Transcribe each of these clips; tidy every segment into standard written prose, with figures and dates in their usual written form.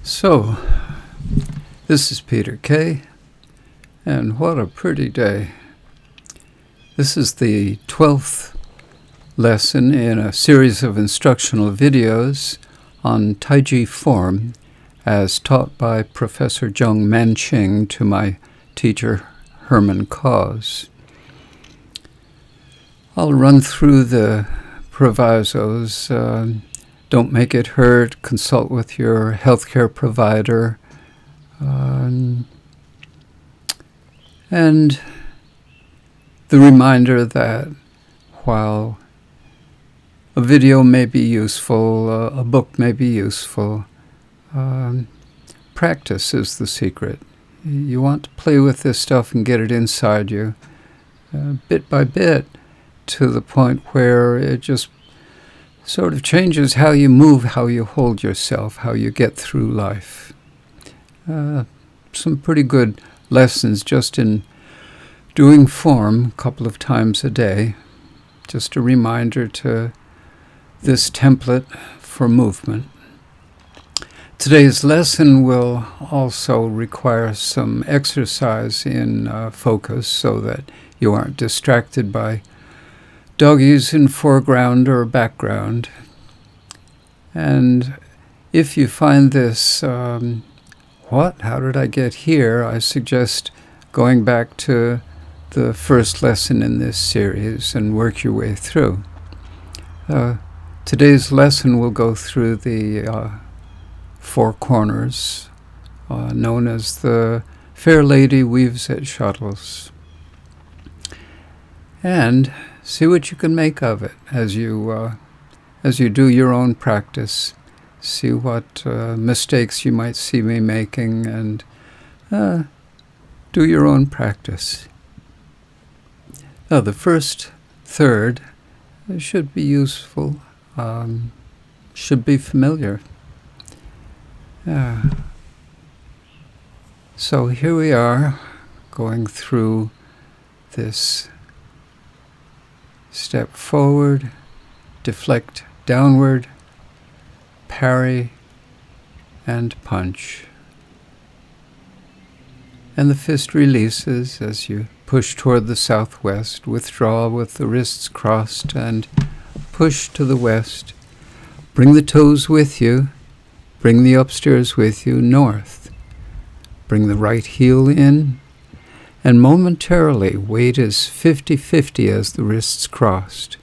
So, this is Peter Kay, and what a pretty day. This is the 12th lesson in a series of instructional videos on Taiji form as taught by Professor Zheng Manqing to my teacher Herman Cause. I'll run through the provisos. Don't make it hurt. Consult with your healthcare provider. And the reminder that while a video may be useful, a book may be useful, practice is the secret. You want to play with this stuff and get it inside you, bit by bit, to the point where it just sort of changes how you move, how you hold yourself, how you get through life. Some pretty good lessons just in doing form a couple of times a day. Just a reminder to this template for movement. Today's lesson will also require some exercise in focus so that you aren't distracted by doggies in foreground or background. And if you find this, how did I get here? I suggest going back to the first lesson in this series and work your way through. Today's lesson will go through the four corners, known as the Fair Lady Weaves at Shuttles. And see what you can make of it as you do your own practice. See what mistakes you might see me making, and do your own practice. The first third should be useful, should be familiar. So here we are, going through this step forward, deflect downward, parry, and punch. And the fist releases as you push toward the southwest, withdraw with the wrists crossed, and push to the west. Bring the toes with you, bring the upstairs with you, north. Bring the right heel in, and momentarily weight is 50-50 as the wrists crossed.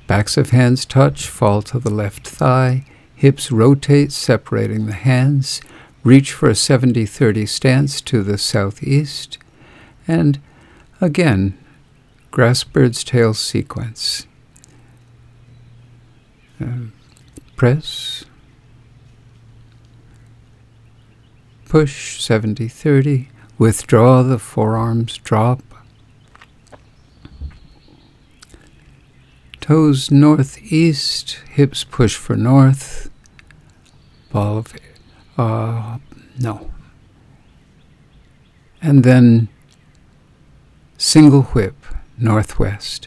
Backs of hands touch, fall to the left thigh, hips rotate, separating the hands, reach for a 70-30 stance to the southeast, and again, grass bird's tail sequence. Press, push, 70-30, withdraw, the forearms drop. Toes northeast, hips push for north. Ball of, no. And then single whip, northwest.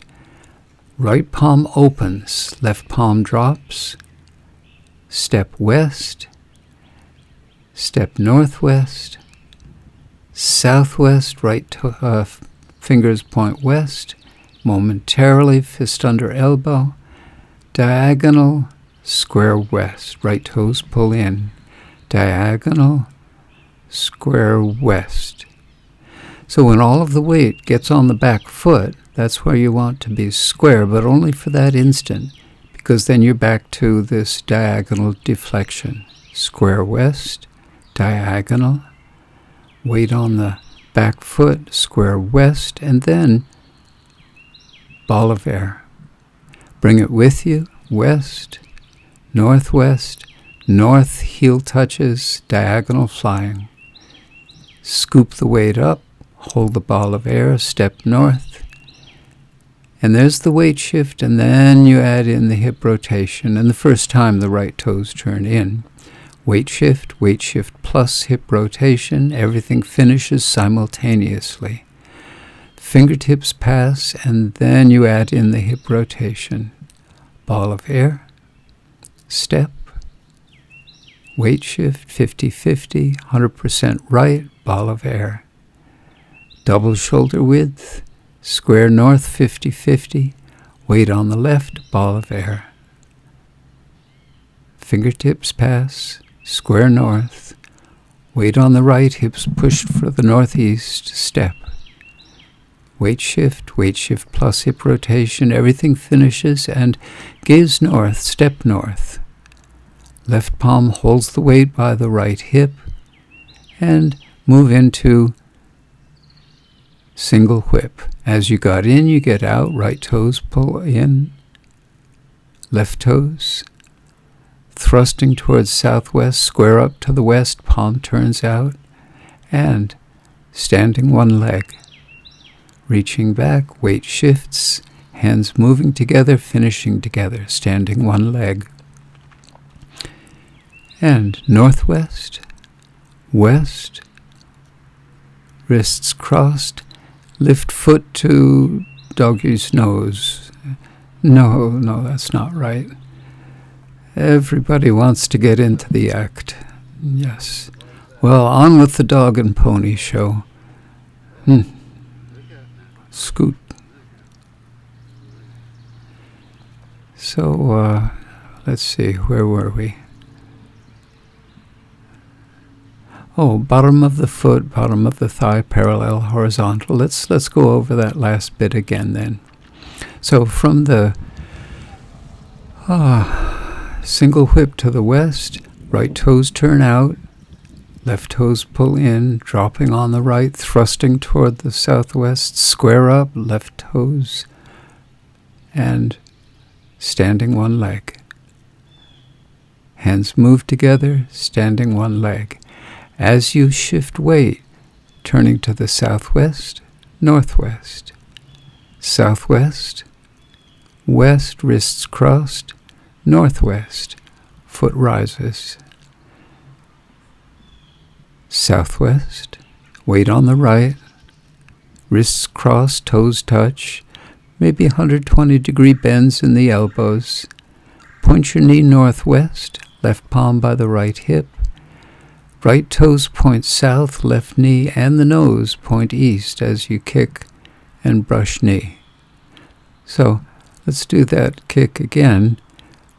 Right palm opens, left palm drops. Step west, step northwest. Southwest, right fingers point west, momentarily fist under elbow, diagonal, square west, right toes pull in, diagonal, square west. So when all of the weight gets on the back foot, that's where you want to be square, but only for that instant, because then you're back to this diagonal deflection. Square west, diagonal, weight on the back foot, square west, and then ball of air. Bring it with you, west, northwest, north heel touches, diagonal flying. Scoop the weight up, hold the ball of air, step north, and there's the weight shift, and then you add in the hip rotation, and the first time the right toes turn in. Weight shift plus hip rotation, everything finishes simultaneously. Fingertips pass, and then you add in the hip rotation. Ball of air, step, weight shift, 50-50, 100% right, ball of air. Double shoulder width, square north, 50-50, weight on the left, ball of air. Fingertips pass, square north, weight on the right, hips pushed for the northeast, step. Weight shift plus hip rotation, everything finishes and gaze north, step north. Left palm holds the weight by the right hip and move into single whip. As you got in, you get out, right toes pull in, left toes thrusting towards southwest, square up to the west, palm turns out, and standing one leg. Reaching back, weight shifts, hands moving together, finishing together, standing one leg. And northwest, west, wrists crossed, lift foot to doggy's nose. No, that's not right. Everybody wants to get into the act. Yes. Well, on with the dog and pony show. Scoot. So, let's see, where were we? Oh, bottom of the foot, bottom of the thigh, parallel, horizontal. Let's go over that last bit again then. So from the single whip to the west, right toes turn out, left toes pull in, dropping on the right, thrusting toward the southwest, square up, left toes, and standing one leg. Hands move together, standing one leg. As you shift weight, turning to the southwest, northwest, southwest, west, wrists crossed, northwest, foot rises. Southwest, weight on the right, wrists crossed, toes touch, maybe 120-degree bends in the elbows. Point your knee northwest, left palm by the right hip. Right toes point south, left knee and the nose point east as you kick and brush knee. So let's do that kick again.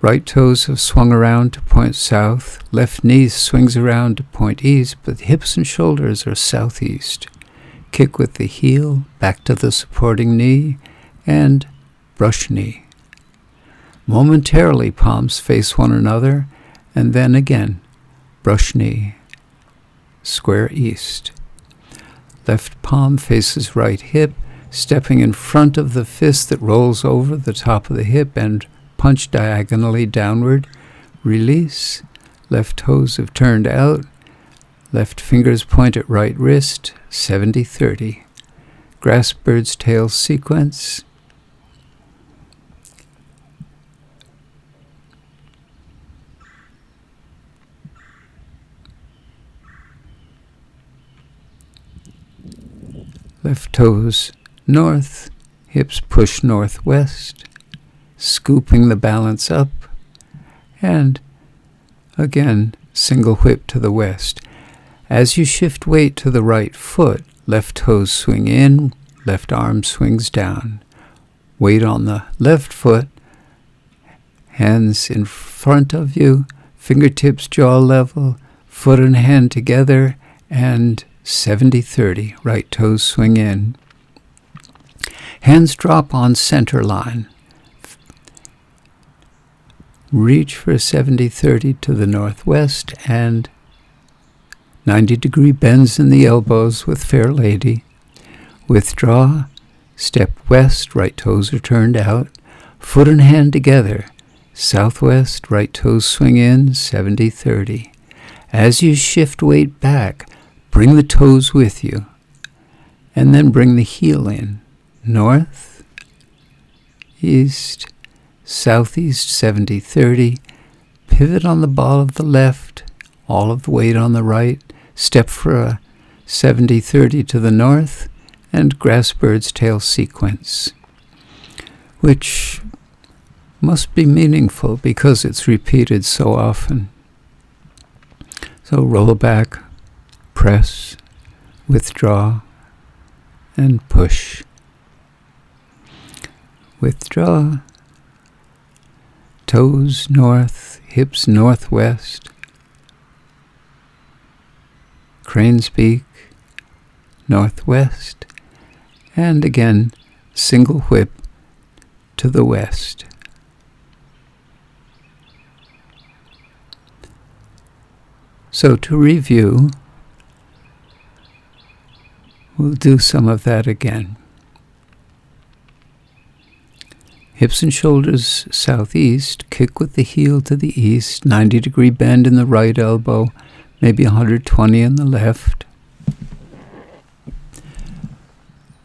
Right toes have swung around to point south, left knee swings around to point east, but the hips and shoulders are southeast. Kick with the heel, back to the supporting knee, and brush knee. Momentarily, palms face one another, and then again, brush knee. Square east. Left palm faces right hip, stepping in front of the fist that rolls over the top of the hip and punch diagonally downward. Release. Left toes have turned out. Left fingers point at right wrist. 70-30. Grasp bird's tail sequence. Left toes north, hips push northwest, scooping the balance up, and again, single whip to the west. As you shift weight to the right foot, left toes swing in, left arm swings down. Weight on the left foot, hands in front of you, fingertips jaw level, foot and hand together, and 70-30, right toes swing in. Hands drop on center line. Reach for 70-30 to the northwest and 90-degree bends in the elbows with Fair Lady. Withdraw, step west, right toes are turned out. Foot and hand together. Southwest, right toes swing in, 70-30. As you shift weight back, bring the toes with you, and then bring the heel in. North, east, southeast, 70-30. Pivot on the ball of the left, all of the weight on the right. Step for a 70-30 to the north, and grasp bird's tail sequence, which must be meaningful because it's repeated so often. So roll back, press, withdraw, and push. Withdraw. Toes north, hips northwest. Crane's beak, northwest. And again, single whip to the west. So to review, we'll do some of that again. Hips and shoulders southeast, kick with the heel to the east, 90-degree bend in the right elbow, maybe 120 in the left.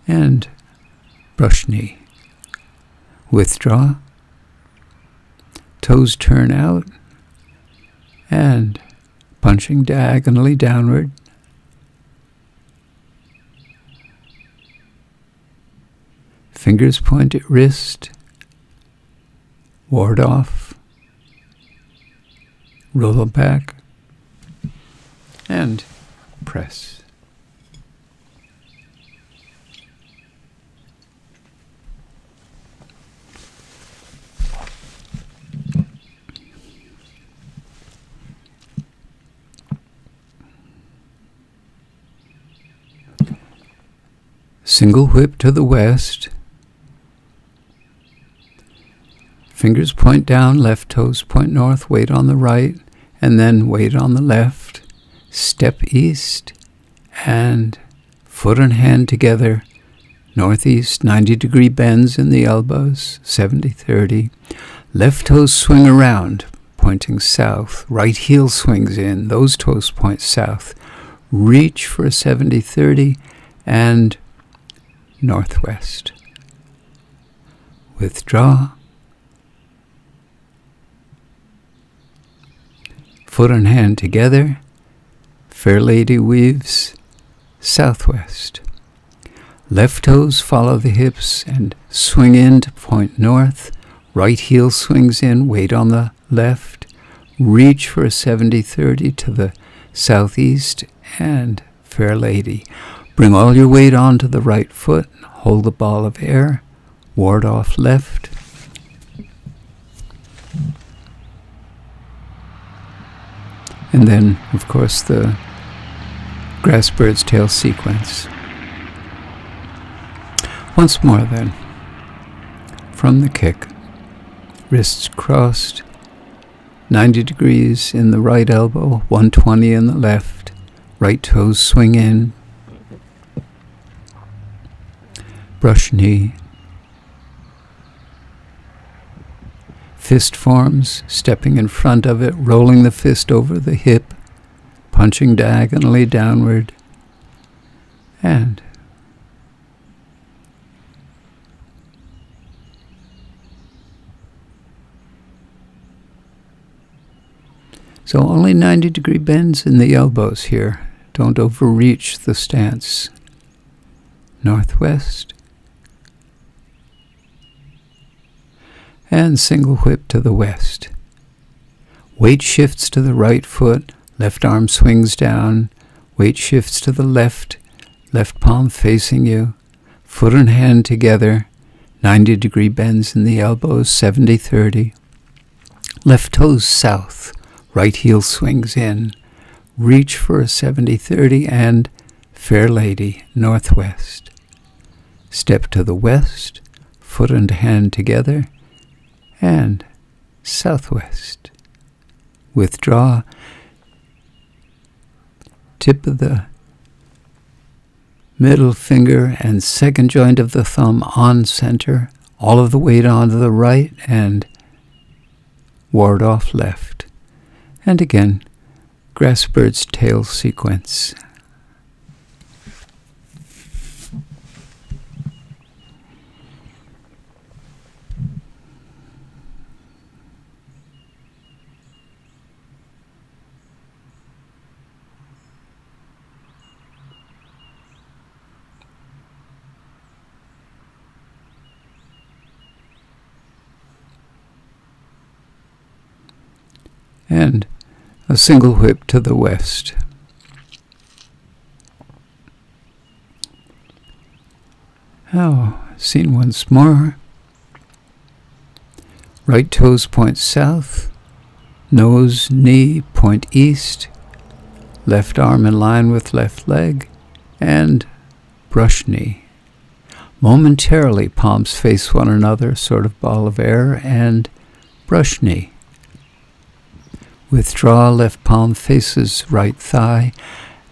And brush knee. Withdraw. Toes turn out. And punching diagonally downward. Fingers point at wrist. Ward off. Roll back. And press. Single whip to the west. Fingers point down, left toes point north, weight on the right, and then weight on the left. Step east, and foot and hand together. Northeast, 90-degree bends in the elbows, 70-30. Left toes swing around, pointing south. Right heel swings in, those toes point south. Reach for a 70-30, and northwest. Withdraw. Foot and hand together. Fair lady weaves southwest. Left toes follow the hips and swing in to point north. Right heel swings in, weight on the left. Reach for a 70-30 to the southeast and fair lady. Bring all your weight onto the right foot. Hold the ball of air. Ward off left. And then, of course, the grass bird's tail sequence. Once more then. From the kick. Wrists crossed. 90 degrees in the right elbow. 120 in the left. Right toes swing in. Brush knee. Fist forms, stepping in front of it, rolling the fist over the hip, punching diagonally downward, and so only 90-degree bends in the elbows here. Don't overreach the stance. Northwest. And single whip to the west. Weight shifts to the right foot, left arm swings down, weight shifts to the left palm facing you, foot and hand together, 90-degree bends in the elbows, 70-30. Left toes south, right heel swings in, reach for a 70-30 and fair lady, northwest. Step to the west, foot and hand together, and southwest. Withdraw. Tip of the middle finger and second joint of the thumb on center. All of the weight onto the right and ward off left. And again, grass bird's tail sequence. And A single whip to the west. Now, scene once more. Right toes point south, nose, knee point east, left arm in line with left leg, and brush knee. Momentarily, palms face one another, sort of ball of air, and brush knee. Withdraw, left palm faces right thigh.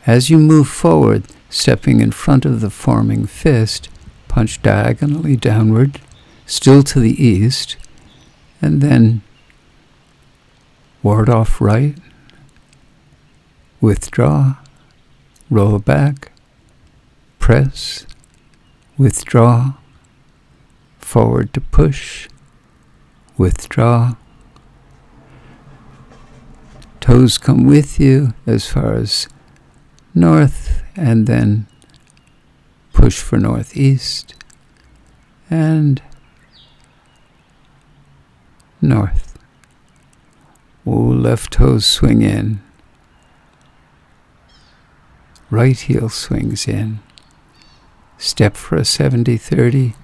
As you move forward, stepping in front of the forming fist, punch diagonally downward, still to the east, and then ward off right, withdraw, roll back, press, withdraw, forward to push, withdraw. Toes come with you as far as north, and then push for northeast, and north. Left toes swing in. Right heel swings in. Step for a 70-30,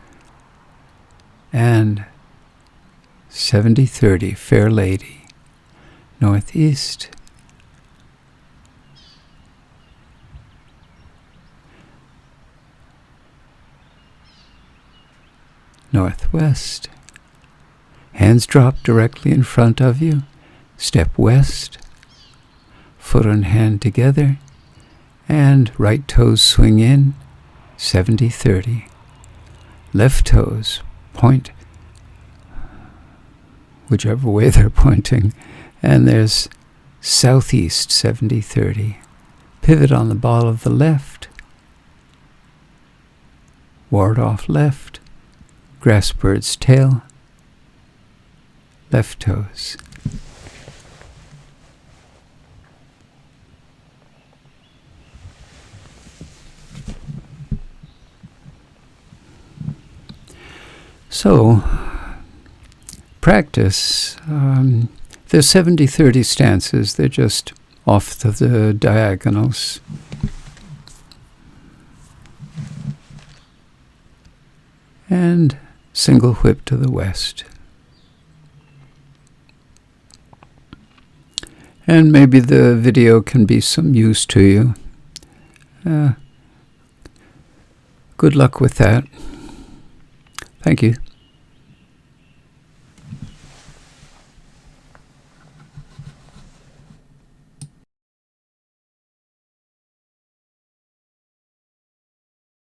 and 70-30, fair lady. Northeast, northwest. Hands drop directly in front of you. Step west, foot and hand together, and right toes swing in, 70-30. Left toes point whichever way they're pointing, and there's southeast, 70-30. Pivot on the ball of the left, ward off left, grasp bird's tail, left toes. So, practice. They're 70-30 stances. They're just off to the diagonals. And single whip to the west. And maybe the video can be some use to you. Good luck with that. Thank you.